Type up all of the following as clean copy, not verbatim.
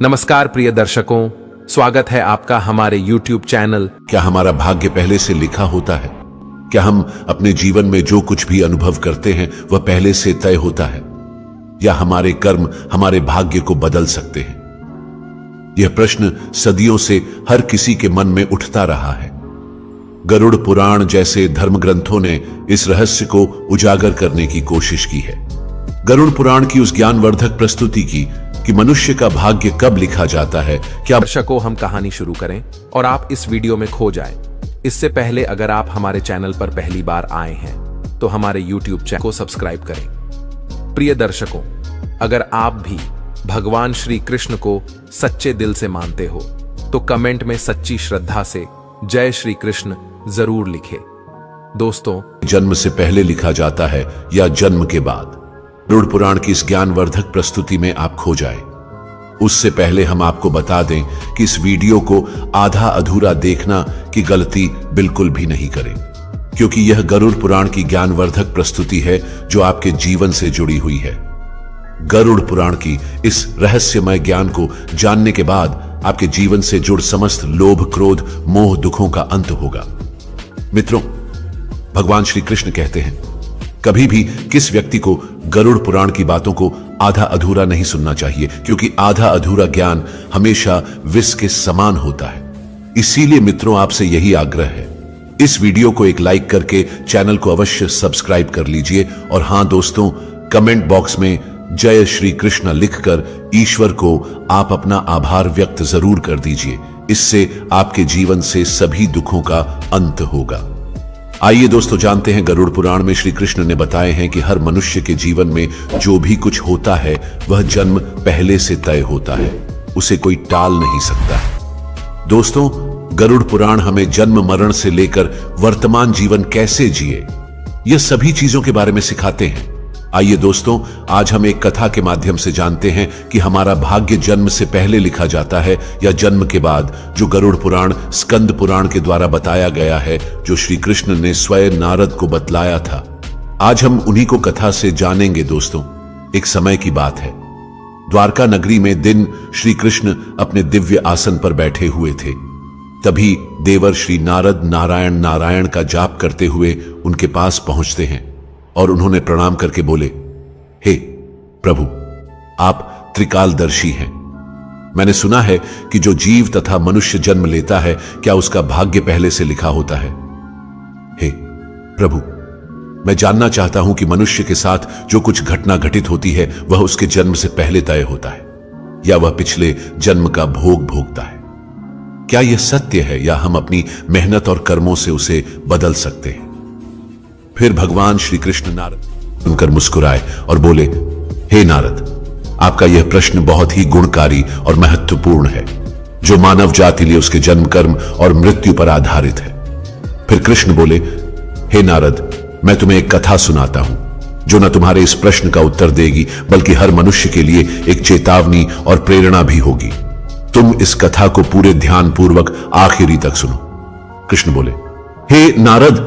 नमस्कार प्रिय दर्शकों, स्वागत है आपका हमारे YouTube चैनल। क्या हमारा भाग्य पहले से लिखा होता है? क्या हम अपने जीवन में जो कुछ भी अनुभव करते हैं वह पहले से तय होता है, या हमारे कर्म हमारे भाग्य को बदल सकते हैं? यह प्रश्न सदियों से हर किसी के मन में उठता रहा है। गरुड़ पुराण जैसे धर्म ग्रंथों ने इस रहस्य को उजागर करने की कोशिश की है। गरुड़ पुराण की उस ज्ञानवर्धक प्रस्तुति की कि मनुष्य का भाग्य कब लिखा जाता है। क्या दर्शकों, हम कहानी शुरू करें और आप इस वीडियो में खो जाएं। इससे पहले अगर आप हमारे चैनल पर पहली बार आए हैं तो हमारे YouTube चैनल को सब्सक्राइब करें। प्रिय दर्शकों, अगर आप भी भगवान श्री कृष्ण को सच्चे दिल से मानते हो तो कमेंट में सच्ची श्रद्धा से जय श्री कृष्ण जरूर लिखें। दोस्तों, जन्म से पहले लिखा जाता है या जन्म के बाद? गरुड़ पुराण की इस ज्ञानवर्धक प्रस्तुति में आप खो जाएं। उससे पहले हम आपको बता दें कि इस वीडियो को आधा अधूरा देखना की गलती बिल्कुल भी नहीं करें, क्योंकि यह गरुड़ पुराण की ज्ञानवर्धक प्रस्तुति है जो आपके जीवन से जुड़ी हुई है। गरुड़ पुराण की इस रहस्यमय ज्ञान को जानने के बाद आपके जीवन से जुड़ समस्त लोभ, क्रोध, मोह, दुखों का अंत होगा। मित्रों, भगवान श्री कृष्ण कहते हैं, कभी भी किस व्यक्ति को गरुड़ पुराण की बातों को आधा अधूरा नहीं सुनना चाहिए, क्योंकि आधा अधूरा ज्ञान हमेशा विष के समान होता है। इसीलिए मित्रों, आपसे यही आग्रह है, इस वीडियो को एक लाइक करके चैनल को अवश्य सब्सक्राइब कर लीजिए। और हां दोस्तों, कमेंट बॉक्स में जय श्री कृष्ण लिखकर ईश्वर को आप अपना आभार व्यक्त जरूर कर दीजिए। इससे आपके जीवन से सभी दुखों का अंत होगा। आइए दोस्तों, जानते हैं गरुड़ पुराण में श्री कृष्ण ने बताए हैं कि हर मनुष्य के जीवन में जो भी कुछ होता है वह जन्म पहले से तय होता है, उसे कोई टाल नहीं सकता। दोस्तों, गरुड़ पुराण हमें जन्म मरण से लेकर वर्तमान जीवन कैसे जिए, यह सभी चीजों के बारे में सिखाते हैं। आइए दोस्तों, आज हम एक कथा के माध्यम से जानते हैं कि हमारा भाग्य जन्म से पहले लिखा जाता है या जन्म के बाद, जो गरुड़ पुराण स्कंद पुराण के द्वारा बताया गया है, जो श्री कृष्ण ने स्वयं नारद को बतलाया था। आज हम उन्हीं को कथा से जानेंगे। दोस्तों, एक समय की बात है, द्वारका नगरी में दिन श्री कृष्ण अपने दिव्य आसन पर बैठे हुए थे। तभी देवर श्री नारद नारायण नारायण का जाप करते हुए उनके पास पहुंचते हैं और उन्होंने प्रणाम करके बोले, हे प्रभु, आप त्रिकालदर्शी हैं। मैंने सुना है कि जो जीव तथा मनुष्य जन्म लेता है, क्या उसका भाग्य पहले से लिखा होता है? हे प्रभु, मैं जानना चाहता हूं कि मनुष्य के साथ जो कुछ घटना घटित होती है वह उसके जन्म से पहले तय होता है, या वह पिछले जन्म का भोग भोगता है? क्या यह सत्य है, या हम अपनी मेहनत और कर्मों से उसे बदल सकते हैं? फिर भगवान श्री कृष्ण नारद सुनकर मुस्कुराए और बोले, हे नारद, आपका यह प्रश्न बहुत ही गुणकारी और महत्वपूर्ण है, जो मानव जाति लिए उसके जन्म, कर्म और मृत्यु पर आधारित है। फिर कृष्ण बोले, हे नारद, मैं तुम्हें एक कथा सुनाता हूं जो न तुम्हारे इस प्रश्न का उत्तर देगी, बल्कि हर मनुष्य के लिए एक चेतावनी और प्रेरणा भी होगी। तुम इस कथा को पूरे ध्यान पूर्वक आखिरी तक सुनो। कृष्ण बोले, हे नारद,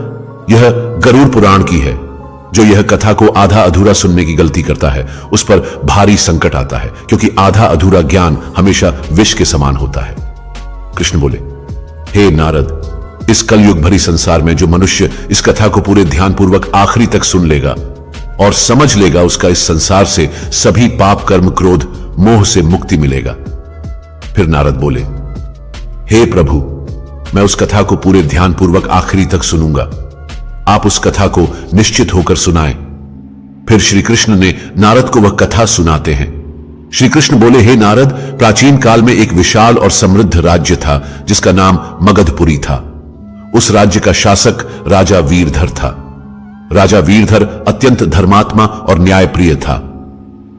यह गरुड़ पुराण की है। जो यह कथा को आधा अधूरा सुनने की गलती करता है उस पर भारी संकट आता है, क्योंकि आधा अधूरा ज्ञान हमेशा विष के समान होता है। कृष्ण बोले, हे नारद, इस कलयुग भरी संसार में जो मनुष्य इस कथा को पूरे ध्यान पूर्वक आखिरी तक सुन लेगा और समझ लेगा, उसका इस संसार से सभी पाप, कर्म, क्रोध, मोह से मुक्ति मिलेगा। फिर नारद बोले, हे प्रभु, मैं उस कथा को पूरे ध्यान पूर्वक आखिरी तक सुनूंगा। आप उस कथा को निश्चित होकर सुनाएं। फिर श्री कृष्ण ने नारद को वह कथा सुनाते हैं। श्री कृष्ण बोले, हे नारद, प्राचीन काल में एक विशाल और समृद्ध राज्य था जिसका नाम मगधपुरी था। उस राज्य का शासक राजा वीरधर था। राजा वीरधर अत्यंत धर्मात्मा और न्यायप्रिय था।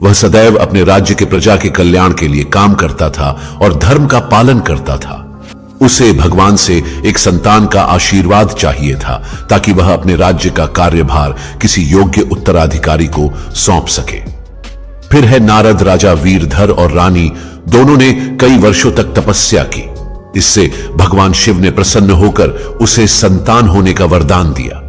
वह सदैव अपने राज्य के प्रजा के कल्याण के लिए काम करता था और धर्म का पालन करता था। उसे भगवान से एक संतान का आशीर्वाद चाहिए था, ताकि वह अपने राज्य का कार्यभार किसी योग्य उत्तराधिकारी को सौंप सके। फिर है नारद, राजा वीरधर और रानी दोनों ने कई वर्षों तक तपस्या की। इससे भगवान शिव ने प्रसन्न होकर उसे संतान होने का वरदान दिया।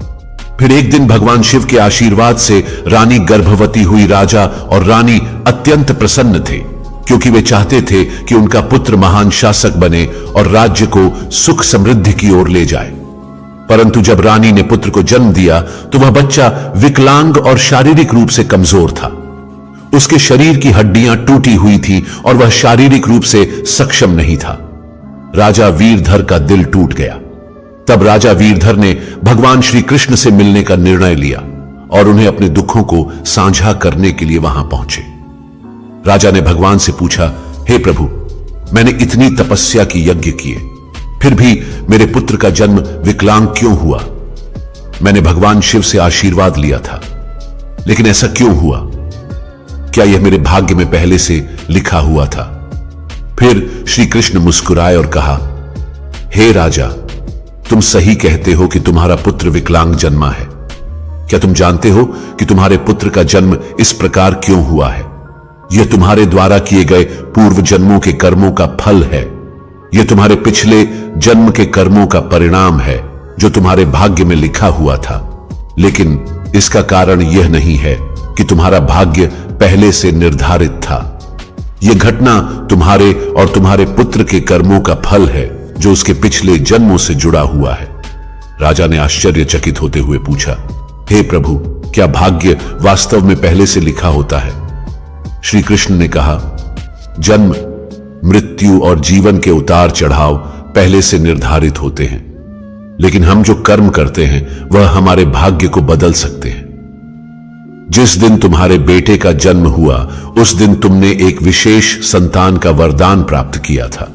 फिर एक दिन भगवान शिव के आशीर्वाद से रानी गर्भवती हुई। राजा और रानी अत्यंत प्रसन्न थे। क्योंकि वे चाहते थे कि उनका पुत्र महान शासक बने और राज्य को सुख समृद्धि की ओर ले जाए। परंतु जब रानी ने पुत्र को जन्म दिया तो वह बच्चा विकलांग और शारीरिक रूप से कमजोर था। उसके शरीर की हड्डियां टूटी हुई थी और वह शारीरिक रूप से सक्षम नहीं था। राजा वीरधर का दिल टूट गया। तब राजा वीरधर ने भगवान श्री कृष्ण से मिलने का निर्णय लिया और उन्हें अपने दुखों को साझा करने के लिए वहां पहुंचे। राजा ने भगवान से पूछा, हे प्रभु, मैंने इतनी तपस्या की, यज्ञ किए, फिर भी मेरे पुत्र का जन्म विकलांग क्यों हुआ? मैंने भगवान शिव से आशीर्वाद लिया था, लेकिन ऐसा क्यों हुआ? क्या यह मेरे भाग्य में पहले से लिखा हुआ था? फिर श्री कृष्ण मुस्कुराए और कहा, हे राजा, तुम सही कहते हो कि तुम्हारा पुत्र विकलांग जन्मा है। क्या तुम जानते हो कि तुम्हारे पुत्र का जन्म इस प्रकार क्यों हुआ है? यह तुम्हारे द्वारा किए गए पूर्व जन्मों के कर्मों का फल है। यह तुम्हारे पिछले जन्म के कर्मों का परिणाम है जो तुम्हारे भाग्य में लिखा हुआ था। लेकिन इसका कारण यह नहीं है कि तुम्हारा भाग्य पहले से निर्धारित था। यह घटना तुम्हारे और तुम्हारे पुत्र के कर्मों का फल है जो उसके पिछले जन्मों से जुड़ा हुआ है। राजा ने आश्चर्यचकित होते हुए पूछा, हे प्रभु, क्या भाग्य वास्तव में पहले से लिखा होता है? श्री कृष्ण ने कहा, जन्म, मृत्यु और जीवन के उतार चढ़ाव पहले से निर्धारित होते हैं, लेकिन हम जो कर्म करते हैं वह हमारे भाग्य को बदल सकते हैं। जिस दिन तुम्हारे बेटे का जन्म हुआ उस दिन तुमने एक विशेष संतान का वरदान प्राप्त किया था,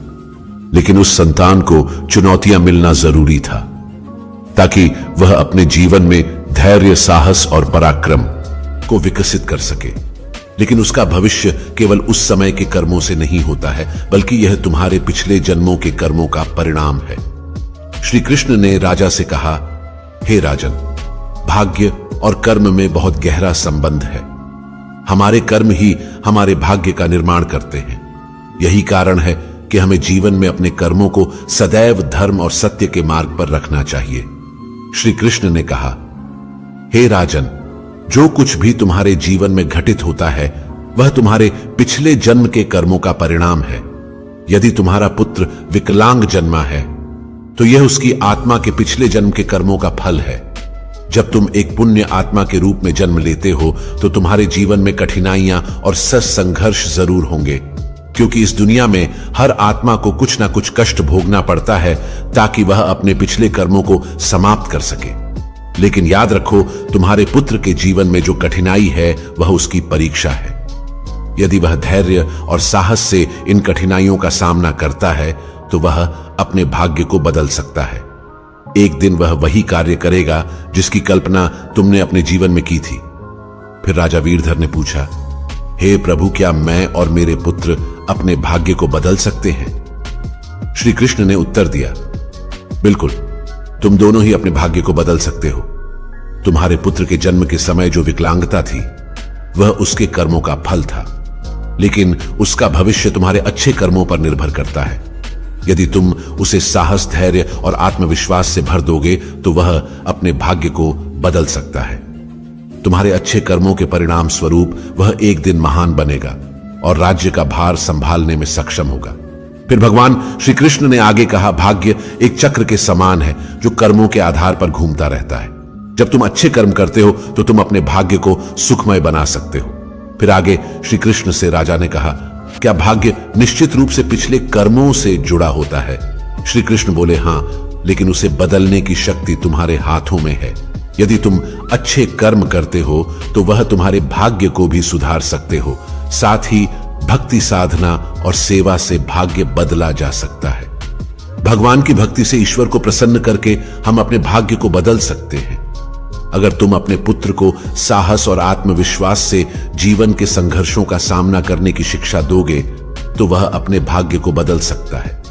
लेकिन उस संतान को चुनौतियां मिलना जरूरी था ताकि वह अपने जीवन में धैर्य, साहस और पराक्रम को विकसित कर सके। लेकिन उसका भविष्य केवल उस समय के कर्मों से नहीं होता है, बल्कि यह तुम्हारे पिछले जन्मों के कर्मों का परिणाम है। श्री कृष्ण ने राजा से कहा, हे राजन, भाग्य और कर्म में बहुत गहरा संबंध है। हमारे कर्म ही हमारे भाग्य का निर्माण करते हैं। यही कारण है कि हमें जीवन में अपने कर्मों को सदैव धर्म और सत्य के मार्ग पर रखना चाहिए। श्री कृष्ण ने कहा, हे राजन, जो कुछ भी तुम्हारे जीवन में घटित होता है वह तुम्हारे पिछले जन्म के कर्मों का परिणाम है। यदि तुम्हारा पुत्र विकलांग जन्मा है तो यह उसकी आत्मा के पिछले जन्म के कर्मों का फल है। जब तुम एक पुण्य आत्मा के रूप में जन्म लेते हो तो तुम्हारे जीवन में कठिनाइयां और सच संघर्ष जरूर होंगे, क्योंकि इस दुनिया में हर आत्मा को कुछ ना कुछ कष्ट भोगना पड़ता है ताकि वह अपने पिछले कर्मों को समाप्त कर सके। लेकिन याद रखो, तुम्हारे पुत्र के जीवन में जो कठिनाई है वह उसकी परीक्षा है। यदि वह धैर्य और साहस से इन कठिनाइयों का सामना करता है तो वह अपने भाग्य को बदल सकता है। एक दिन वह वही कार्य करेगा जिसकी कल्पना तुमने अपने जीवन में की थी। फिर राजा वीरधर ने पूछा, हे प्रभु, क्या मैं और मेरे पुत्र अपने भाग्य को बदल सकते हैं? श्री कृष्ण ने उत्तर दिया, बिल्कुल, तुम दोनों ही अपने भाग्य को बदल सकते हो। तुम्हारे पुत्र के जन्म के समय जो विकलांगता थी वह उसके कर्मों का फल था, लेकिन उसका भविष्य तुम्हारे अच्छे कर्मों पर निर्भर करता है। यदि तुम उसे साहस, धैर्य और आत्मविश्वास से भर दोगे तो वह अपने भाग्य को बदल सकता है। तुम्हारे अच्छे कर्मों के परिणाम स्वरूप वह एक दिन महान बनेगा और राज्य का भार संभालने में सक्षम होगा। फिर भगवान श्री कृष्ण ने आगे कहा, भाग्य एक चक्र के समान है जो कर्मों के आधार पर घूमता रहता है। जब तुम अच्छे कर्म करते हो तो तुम अपने भाग्य को सुखमय बना सकते हो। फिर आगे श्री कृष्ण से राजा ने कहा, क्या भाग्य निश्चित रूप से पिछले कर्मों से जुड़ा होता है? श्री कृष्ण बोले, हाँ, लेकिन उसे बदलने की शक्ति तुम्हारे हाथों में है। यदि तुम अच्छे कर्म करते हो तो वह तुम्हारे भाग्य को भी सुधार सकते हो। साथ ही भक्ति साधना और सेवा से भाग्य बदला जा सकता है। भगवान की भक्ति से ईश्वर को प्रसन्न करके हम अपने भाग्य को बदल सकते हैं। अगर तुम अपने पुत्र को साहस और आत्मविश्वास से जीवन के संघर्षों का सामना करने की शिक्षा दोगे तो वह अपने भाग्य को बदल सकता है।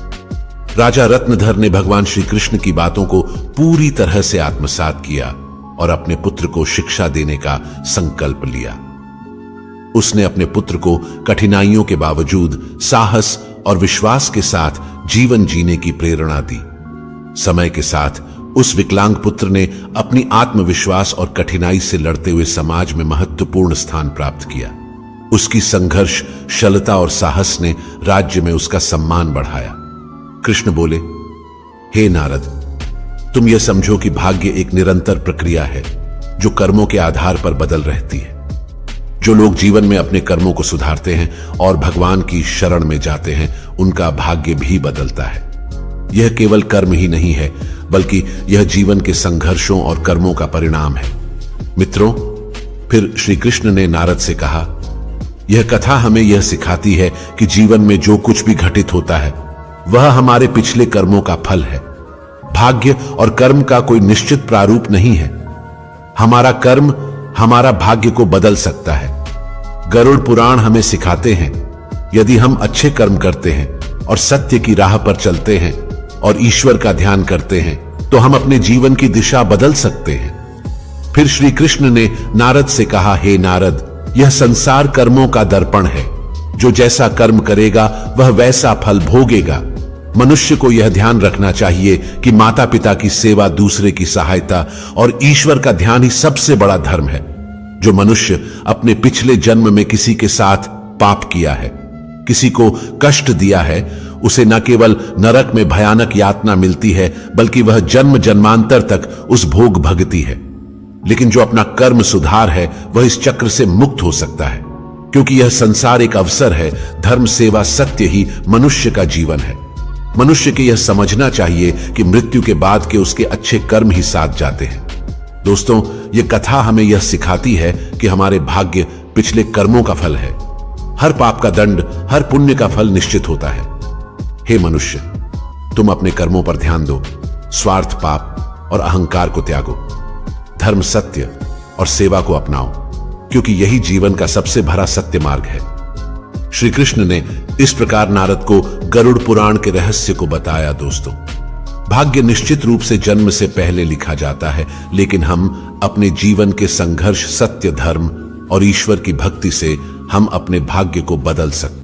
राजा रत्नधर ने भगवान श्री कृष्ण की बातों को पूरी तरह से आत्मसात किया और अपने पुत्र को शिक्षा देने का संकल्प लिया। उसने अपने पुत्र को कठिनाइयों के बावजूद साहस और विश्वास के साथ जीवन जीने की प्रेरणा दी। समय के साथ उस विकलांग पुत्र ने अपनी आत्मविश्वास और कठिनाई से लड़ते हुए समाज में महत्वपूर्ण स्थान प्राप्त किया। उसकी संघर्षशीलता और साहस ने राज्य में उसका सम्मान बढ़ाया। कृष्ण बोले, हे नारद, तुम यह समझो कि भाग्य एक निरंतर प्रक्रिया है जो कर्मों के आधार पर बदल रहती है। जो लोग जीवन में अपने कर्मों को सुधारते हैं और भगवान की शरण में जाते हैं, उनका भाग्य भी बदलता है। यह केवल कर्म ही नहीं है, बल्कि यह जीवन के संघर्षों और कर्मों का परिणाम है। मित्रों, फिर श्री कृष्ण ने नारद से कहा, यह कथा हमें यह सिखाती है कि जीवन में जो कुछ भी घटित होता है वह हमारे पिछले कर्मों का फल है। भाग्य और कर्म का कोई निश्चित प्रारूप नहीं है। हमारा कर्म हमारा भाग्य को बदल सकता है। गरुड़ पुराण हमें सिखाते हैं, यदि हम अच्छे कर्म करते हैं और सत्य की राह पर चलते हैं और ईश्वर का ध्यान करते हैं, तो हम अपने जीवन की दिशा बदल सकते हैं। फिर श्री कृष्ण ने नारद से कहा, हे नारद, यह संसार कर्मों का दर्पण है। जो जैसा कर्म करेगा वह वैसा फल भोगेगा। मनुष्य को यह ध्यान रखना चाहिए कि माता पिता की सेवा, दूसरे की सहायता और ईश्वर का ध्यान ही सबसे बड़ा धर्म है। जो मनुष्य अपने पिछले जन्म में किसी के साथ पाप किया है, किसी को कष्ट दिया है, उसे न केवल नरक में भयानक यातना मिलती है, बल्कि वह जन्म जन्मांतर तक उस भोग भगती है। लेकिन जो अपना कर्म सुधार है, वह इस चक्र से मुक्त हो सकता है, क्योंकि यह संसार एक अवसर है। धर्म, सेवा, सत्य ही मनुष्य का जीवन है। मनुष्य के यह समझना चाहिए कि मृत्यु के बाद के उसके अच्छे कर्म ही साथ जाते हैं। दोस्तों, यह कथा हमें यह सिखाती है कि हमारे भाग्य पिछले कर्मों का फल है। हर पाप का दंड, हर पुण्य का फल निश्चित होता है। हे मनुष्य, तुम अपने कर्मों पर ध्यान दो, स्वार्थ, पाप और अहंकार को त्यागो, धर्म, सत्य और सेवा को अपनाओ, क्योंकि यही जीवन का सबसे भरा सत्य मार्ग है। श्री कृष्ण ने इस प्रकार नारद को गरुड़ पुराण के रहस्य को बताया। दोस्तों, भाग्य निश्चित रूप से जन्म से पहले लिखा जाता है, लेकिन हम अपने जीवन के संघर्ष, सत्य, धर्म और ईश्वर की भक्ति से हम अपने भाग्य को बदल सकते हैं।